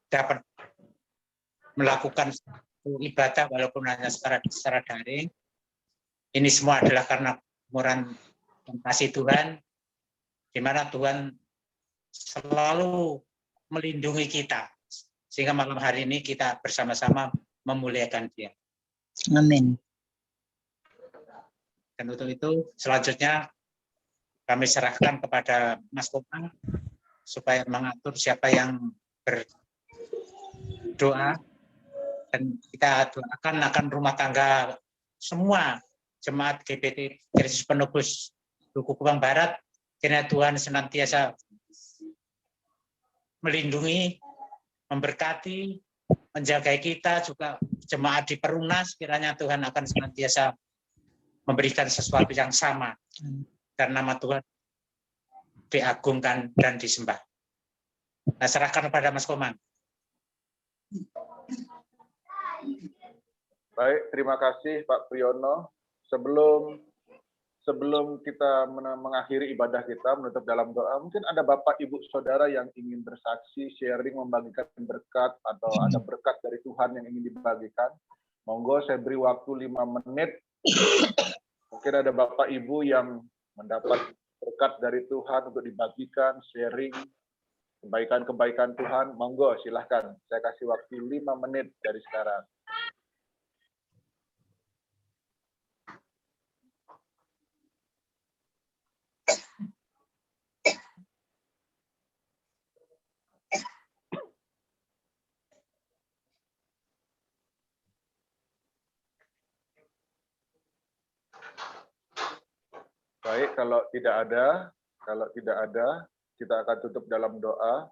dapat melakukan ibadah walaupun hanya secara daring. Ini semua adalah karena kemurahan dan kasih Tuhan, di mana Tuhan selalu melindungi kita, sehingga malam hari ini kita bersama-sama memuliakan Dia. Amin. Dan untuk itu selanjutnya kami serahkan kepada Mas Komang supaya mengatur siapa yang berdoa, dan kita doakan akan rumah tangga semua jemaat GBT Kristus Penebus Duku Kupang Barat. Kiranya Tuhan senantiasa melindungi, memberkati, menjaga kita, juga jemaat di Perumnas. Kiranya Tuhan akan senantiasa memberikan sesuatu yang sama, dan nama Tuhan diagungkan dan disembah. Nah, serahkan kepada Mas Komang. Baik, terima kasih Pak Priyono. Sebelum kita mengakhiri ibadah kita, menutup dalam doa, mungkin ada Bapak Ibu Saudara yang ingin bersaksi, sharing, membagikan berkat, atau ada berkat dari Tuhan yang ingin dibagikan. Monggo saya beri waktu 5 menit. Mungkin ada Bapak Ibu yang mendapat berkat dari Tuhan untuk dibagikan, sharing, kebaikan-kebaikan Tuhan. Monggo, silahkan. Saya kasih waktu 5 menit dari sekarang. Baik, kalau tidak ada, kita akan tutup dalam doa.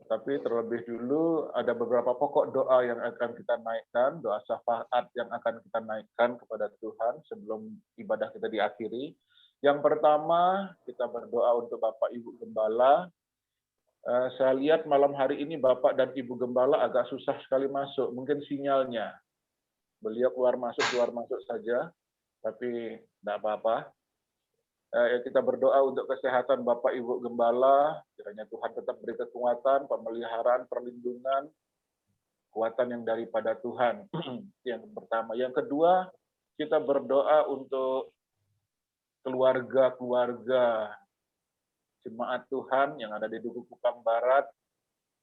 Tapi terlebih dulu ada beberapa pokok doa yang akan kita naikkan, doa syafaat yang akan kita naikkan kepada Tuhan sebelum ibadah kita diakhiri. Yang pertama, kita berdoa untuk Bapak Ibu Gembala. Saya lihat malam hari ini Bapak dan Ibu Gembala agak susah sekali masuk, mungkin sinyalnya. Beliau keluar masuk saja, tapi tidak apa-apa. Kita berdoa untuk kesehatan Bapak Ibu Gembala, kiranya Tuhan tetap beri kekuatan, pemeliharaan, perlindungan, kekuatan yang daripada Tuhan. Yang pertama. Yang kedua, kita berdoa untuk keluarga-keluarga jemaat Tuhan yang ada di Duku Kupang Barat,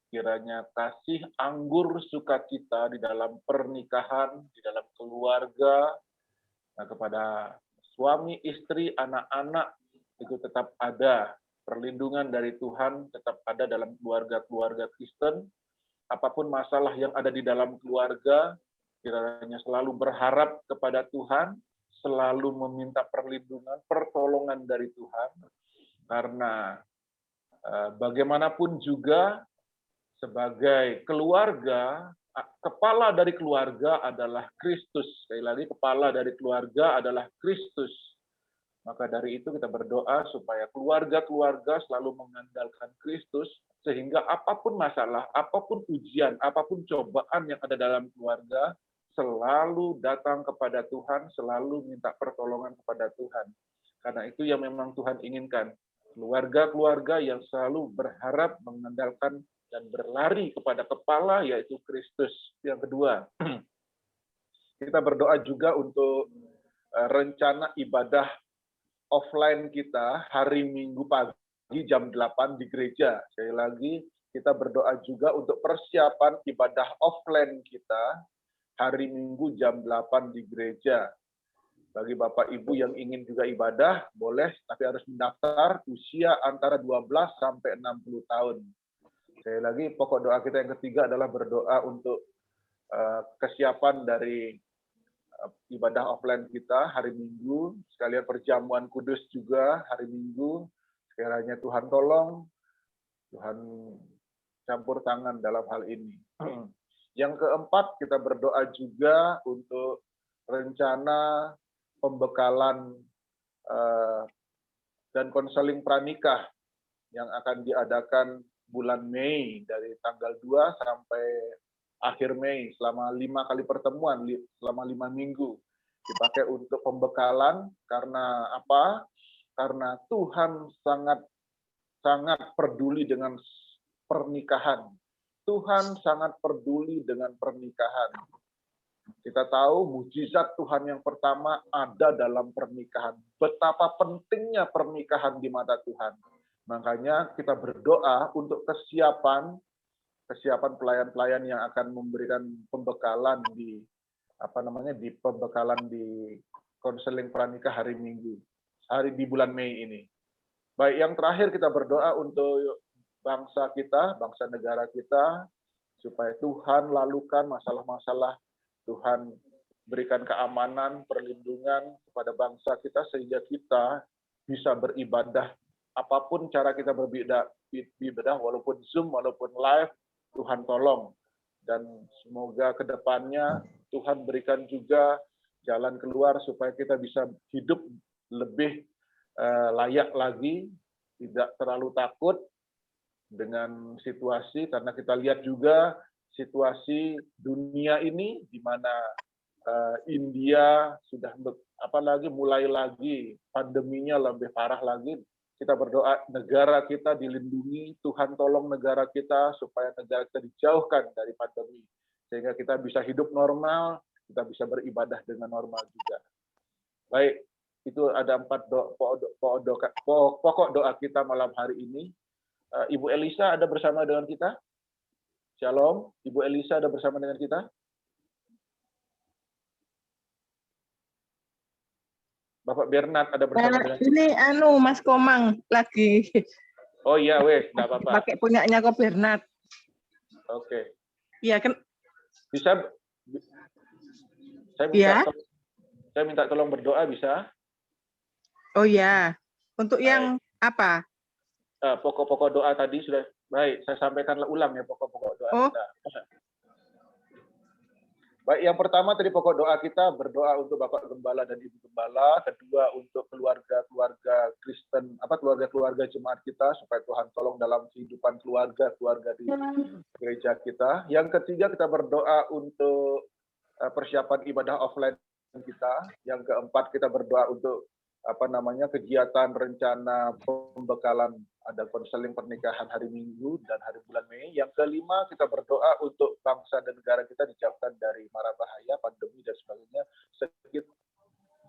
kiranya kasih anggur sukacita di dalam pernikahan, di dalam keluarga, kepada suami, istri, anak-anak itu tetap ada. Perlindungan dari Tuhan tetap ada dalam keluarga-keluarga Kristen. Apapun masalah yang ada di dalam keluarga, kiranya selalu berharap kepada Tuhan, selalu meminta perlindungan, pertolongan dari Tuhan. Karena bagaimanapun juga sebagai keluarga, kepala dari keluarga adalah Kristus. Sekali lagi, kepala dari keluarga adalah Kristus. Maka dari itu kita berdoa supaya keluarga-keluarga selalu mengandalkan Kristus, sehingga apapun masalah, apapun ujian, apapun cobaan yang ada dalam keluarga, selalu datang kepada Tuhan, selalu minta pertolongan kepada Tuhan. Karena itu yang memang Tuhan inginkan. Keluarga-keluarga yang selalu berharap, mengandalkan, dan berlari kepada kepala, yaitu Kristus. Yang kedua, kita berdoa juga untuk rencana ibadah offline kita hari Minggu pagi jam 8 di gereja. Sekali lagi, kita berdoa juga untuk persiapan ibadah offline kita hari Minggu jam 8 di gereja. Bagi Bapak Ibu yang ingin juga ibadah, boleh, tapi harus mendaftar usia antara 12 sampai 60 tahun. Sekali lagi, pokok doa kita yang ketiga adalah berdoa untuk kesiapan dari ibadah offline kita hari Minggu, sekalian perjamuan kudus juga hari Minggu. Sekiranya Tuhan tolong, Tuhan campur tangan dalam hal ini. Yang keempat, kita berdoa juga untuk rencana pembekalan dan konseling pranikah yang akan diadakan bulan Mei, dari tanggal 2 sampai akhir Mei, selama 5 kali pertemuan, selama 5 minggu. Dipakai untuk pembekalan, karena apa? Karena Tuhan sangat peduli dengan pernikahan. Tuhan sangat peduli dengan pernikahan. Kita tahu mujizat Tuhan yang pertama ada dalam pernikahan. Betapa pentingnya pernikahan di mata Tuhan. Makanya kita berdoa untuk kesiapan pelayan-pelayan yang akan memberikan pembekalan di konseling pranikah hari Minggu, di bulan Mei ini. Baik, yang terakhir kita berdoa untuk bangsa kita, bangsa negara kita, supaya Tuhan lalukan masalah-masalah, Tuhan berikan keamanan, perlindungan kepada bangsa kita, sehingga kita bisa beribadah. Apapun cara kita beribadah, walaupun Zoom, walaupun live, Tuhan tolong. Dan semoga ke depannya Tuhan berikan juga jalan keluar supaya kita bisa hidup lebih layak lagi, tidak terlalu takut dengan situasi, karena kita lihat juga situasi dunia ini, di mana India sudah mulai lagi pandeminya lebih parah lagi. Kita berdoa negara kita dilindungi, Tuhan tolong negara kita supaya negara kita dijauhkan dari pandemi, sehingga kita bisa hidup normal, kita bisa beribadah dengan normal juga. Baik, itu ada 4 pokok doa kita malam hari ini. Ibu Elisa ada bersama dengan kita? Shalom, Ibu Elisa ada bersama dengan kita? Bapak Bernard ada bersama dengan kita? Ini Mas Komang lagi. Oh iya, wes, nggak apa-apa. Pakai punyanya kok Bernard. Oke. Iya kan? Bisa? Saya minta tolong berdoa, bisa? Oh ya. Untuk yang apa? Pokok-pokok doa tadi sudah baik. Saya sampaikan ulang ya pokok-pokok doa Oh. kita. Baik, yang pertama tadi pokok doa kita berdoa untuk Bapak Gembala dan Ibu Gembala, kedua untuk keluarga-keluarga Kristen, keluarga-keluarga jemaat kita supaya Tuhan tolong dalam kehidupan keluarga di gereja kita. Yang ketiga kita berdoa untuk persiapan ibadah offline kita. Yang keempat kita berdoa untuk kegiatan rencana pembekalan, ada konseling pernikahan hari Minggu dan hari bulan Mei. Yang kelima kita berdoa untuk bangsa dan negara kita dijauhkan dari mara bahaya, pandemi dan sebagainya,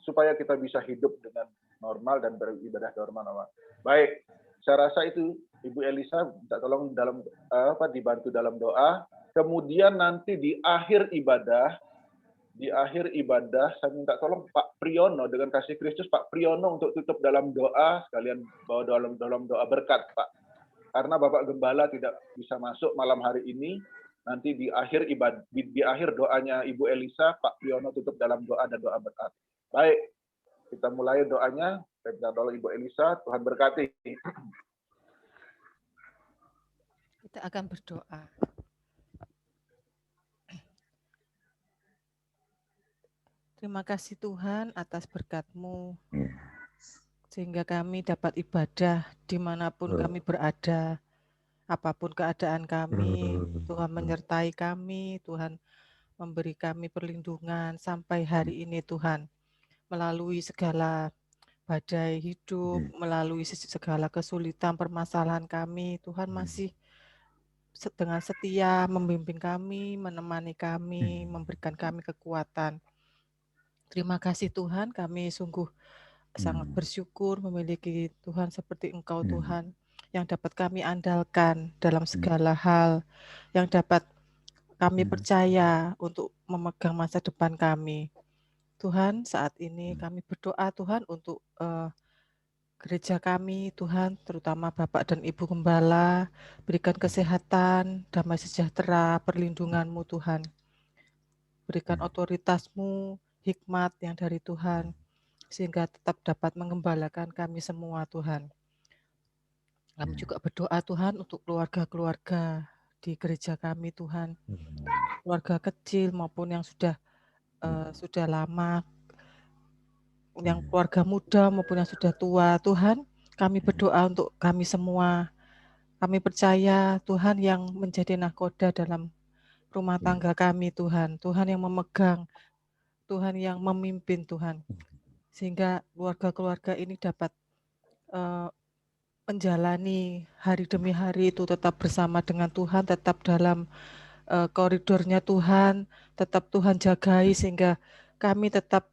supaya kita bisa hidup dengan normal dan beribadah normal. Baik, saya rasa itu Ibu Elisa minta tolong dibantu dalam doa. Kemudian nanti di akhir ibadah saya minta tolong Pak Priyono dengan kasih Kristus, Pak Priyono untuk tutup dalam doa, sekalian bawa dalam doa berkat, Pak. Karena Bapak Gembala tidak bisa masuk malam hari ini, nanti di akhir doanya Ibu Elisa, Pak Priyono tutup dalam doa dan doa berkat. Baik, kita mulai doanya. Saya minta tolong Ibu Elisa, Tuhan berkati. Kita akan berdoa. Terima kasih Tuhan atas berkat-Mu, sehingga kami dapat ibadah dimanapun kami berada, apapun keadaan kami. Tuhan menyertai kami, Tuhan memberi kami perlindungan sampai hari ini Tuhan. Melalui segala badai hidup, melalui segala kesulitan, permasalahan kami, Tuhan masih dengan setia membimbing kami, menemani kami, memberikan kami kekuatan. Terima kasih Tuhan, kami sungguh sangat bersyukur memiliki Tuhan seperti Engkau Tuhan, yang dapat kami andalkan dalam segala hal, yang dapat kami percaya untuk memegang masa depan kami. Tuhan, saat ini kami berdoa Tuhan untuk gereja kami, Tuhan, terutama Bapak dan Ibu Gembala, berikan kesehatan, damai sejahtera, perlindungan-Mu Tuhan. Berikan otoritas-Mu, hikmat yang dari Tuhan, sehingga tetap dapat mengembalakan kami semua Tuhan. Kami juga berdoa Tuhan untuk keluarga-keluarga di gereja kami Tuhan, keluarga kecil maupun yang sudah lama, yang keluarga muda maupun yang sudah tua. Tuhan, kami berdoa untuk kami semua. Kami percaya Tuhan yang menjadi nahkoda dalam rumah tangga kami Tuhan, Tuhan yang memegang, Tuhan yang memimpin Tuhan, sehingga keluarga-keluarga ini dapat menjalani hari demi hari itu tetap bersama dengan Tuhan, tetap dalam koridornya Tuhan, tetap Tuhan jagai sehingga kami tetap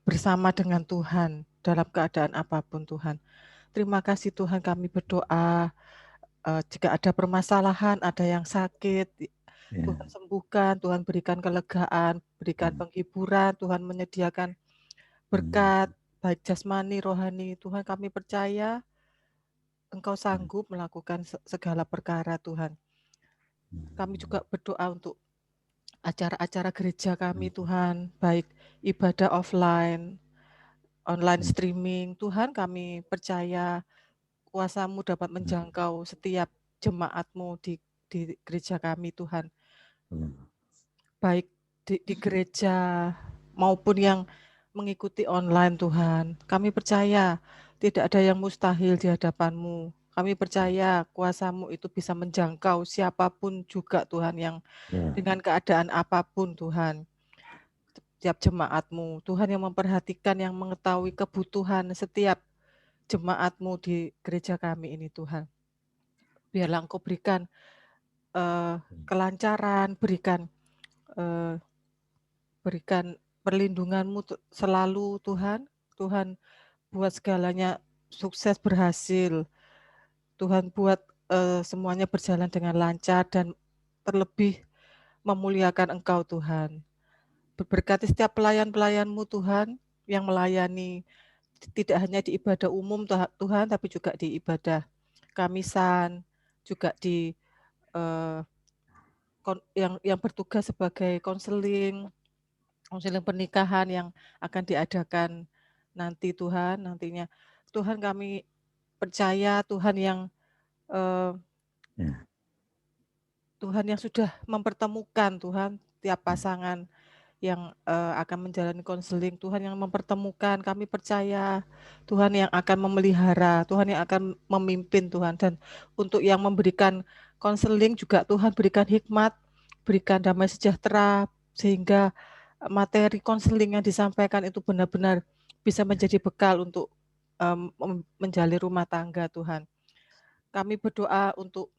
bersama dengan Tuhan dalam keadaan apapun Tuhan. Terima kasih Tuhan, kami berdoa jika ada permasalahan, ada yang sakit, Tuhan sembuhkan, Tuhan berikan kelegaan, berikan penghiburan, Tuhan menyediakan berkat, baik jasmani, rohani. Tuhan, kami percaya Engkau sanggup melakukan segala perkara Tuhan. Kami juga berdoa untuk acara-acara gereja kami Tuhan, baik ibadah offline, online streaming. Tuhan, kami percaya kuasa-Mu dapat menjangkau setiap jemaat-Mu di gereja kami Tuhan. Baik di gereja maupun yang mengikuti online Tuhan. Kami percaya tidak ada yang mustahil di hadapan-Mu. Kami percaya kuasa-Mu itu bisa menjangkau siapapun juga Tuhan, yang dengan keadaan apapun Tuhan. Setiap jemaat-Mu, Tuhan yang memperhatikan, yang mengetahui kebutuhan setiap jemaat-Mu di gereja kami ini Tuhan. Biarlah Engkau berikan kelancaran, berikan perlindungan-Mu selalu Tuhan. Tuhan buat segalanya sukses, berhasil. Tuhan buat semuanya berjalan dengan lancar dan terlebih memuliakan Engkau Tuhan. Berkati setiap pelayan-pelayan-Mu Tuhan yang melayani tidak hanya di ibadah umum Tuhan, tapi juga di ibadah kamisan, juga di yang bertugas sebagai konseling pernikahan yang akan diadakan nanti Tuhan, nantinya Tuhan kami percaya Tuhan yang Tuhan yang sudah mempertemukan Tuhan tiap pasangan yang akan menjalani konseling, Tuhan yang mempertemukan, kami percaya Tuhan yang akan memelihara, Tuhan yang akan memimpin Tuhan, dan untuk yang memberikan konseling juga Tuhan berikan hikmat, berikan damai sejahtera, sehingga materi konseling yang disampaikan itu benar-benar bisa menjadi bekal untuk menjalin rumah tangga Tuhan. Kami berdoa untuk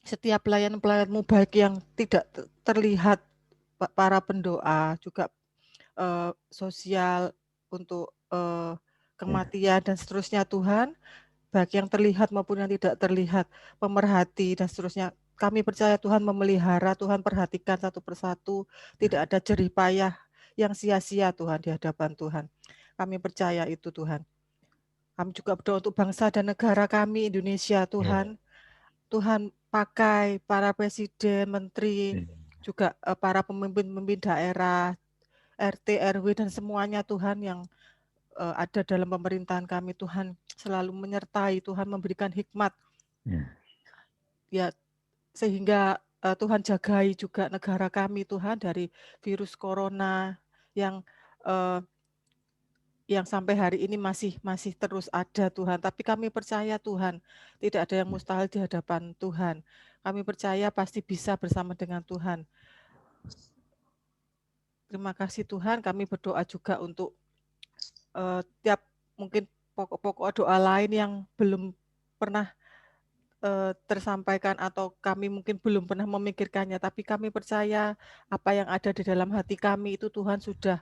setiap pelayan-pelayan-Mu baik yang tidak terlihat, para pendoa juga sosial untuk kematian dan seterusnya Tuhan, baik yang terlihat maupun yang tidak terlihat, pemerhati dan seterusnya. Kami percaya Tuhan memelihara, Tuhan perhatikan satu persatu, tidak ada jerih payah yang sia-sia Tuhan di hadapan Tuhan. Kami percaya itu Tuhan. Kami juga berdoa untuk bangsa dan negara kami Indonesia Tuhan. Tuhan pakai para presiden, menteri, juga para pemimpin-pemimpin daerah, RT, RW, dan semuanya Tuhan yang ada dalam pemerintahan kami. Tuhan selalu menyertai, Tuhan memberikan hikmat. Ya, sehingga Tuhan jagai juga negara kami Tuhan dari virus corona yang sampai hari ini masih terus ada Tuhan. Tapi kami percaya Tuhan, tidak ada yang mustahil di hadapan Tuhan. Kami percaya pasti bisa bersama dengan Tuhan. Terima kasih Tuhan, kami berdoa juga untuk tiap mungkin pokok-pokok doa lain yang belum pernah tersampaikan atau kami mungkin belum pernah memikirkannya, tapi kami percaya apa yang ada di dalam hati kami itu Tuhan sudah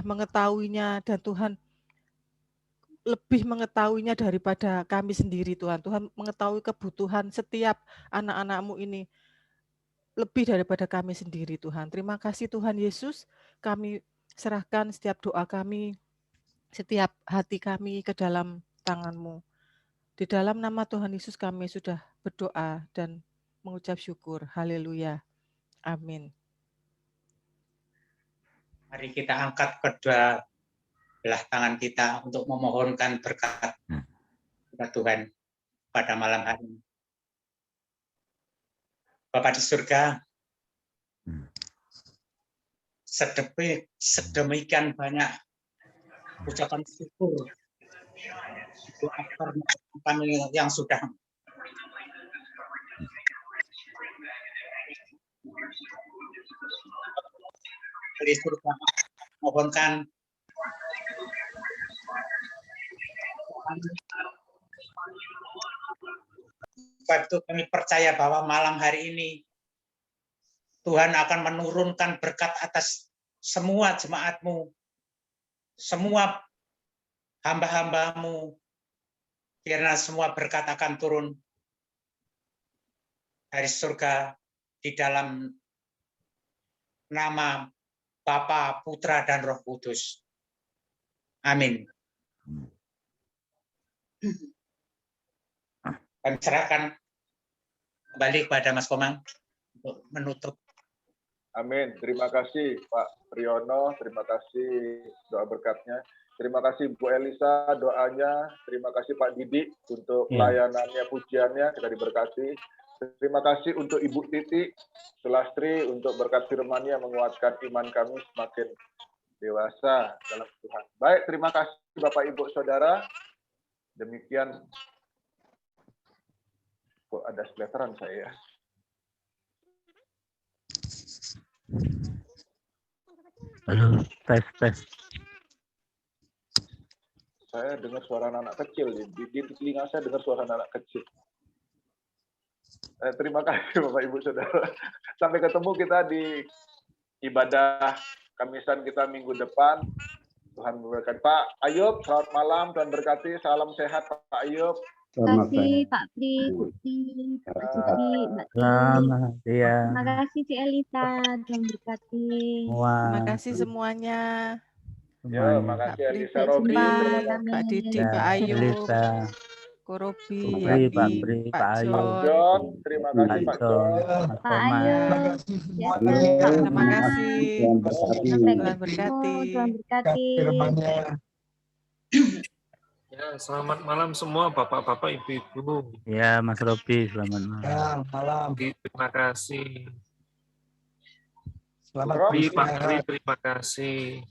mengetahuinya, dan Tuhan lebih mengetahuinya daripada kami sendiri Tuhan. Tuhan mengetahui kebutuhan setiap anak-anak-Mu ini lebih daripada kami sendiri Tuhan. Terima kasih Tuhan Yesus, kami serahkan setiap doa kami, setiap hati kami ke dalam tangan-Mu. Di dalam nama Tuhan Yesus kami sudah berdoa dan mengucap syukur. Haleluya. Amin. Mari kita angkat kedua belah tangan kita untuk memohonkan berkat kepada Tuhan pada malam hari ini. Bapa di surga, sedemikian banyak ucapan syukur kami yang sudah dari surga mohonkan sebab itu kami percaya bahwa malam hari ini Tuhan akan menurunkan berkat atas semua jemaat-Mu, semua hamba-hamba-Mu, karena semua berkat akan turun dari surga di dalam nama Bapa, Putra, dan Roh Kudus. Amin. Kami serahkan kembali kepada Mas Komang untuk menutup. Amin. Terima kasih Pak Priyono, terima kasih doa berkatnya. Terima kasih Bu Elisa doanya, terima kasih Pak Didi untuk pelayanannya, pujiannya, kita diberkati. Terima kasih untuk Ibu Titi Sulastri untuk berkat firman-Nya menguatkan iman kami semakin dewasa dalam Tuhan. Baik, terima kasih Bapak Ibu Saudara. Demikian. Kok ada splateran saya? Halo, tes. Saya dengar suara anak kecil. Di telinga saya dengar suara anak kecil. Terima kasih Bapak Ibu Saudara. Sampai ketemu kita di ibadah Kamisan kita minggu depan. Tuhan memberkati. Pak Ayub, selamat malam. Tuhan berkati. Salam sehat Pak Ayub. Terima kasih Pak Pri, Pak Suci, Mbak Tri. Selamat siang. Terima kasih Ci Elita, Tuhan berkati. Terima kasih semuanya. Ya, makasih Pak Pri, Elisa Robi. Pak Didi, Pak Ayu, Ko Robi, Pak Pri, Pak Ayu, John, terima kasih Pak John. Pak Ayu, terima kasih. Tuhan berkati. Tuhan berkati. Tuhan berkati. Ya, selamat malam semua Bapak-bapak, Ibu-ibu. Ya, Mas Robi, selamat malam. Ya, malam. Terima kasih. Selamat Rob, Pak beristirahat. Tri, terima kasih.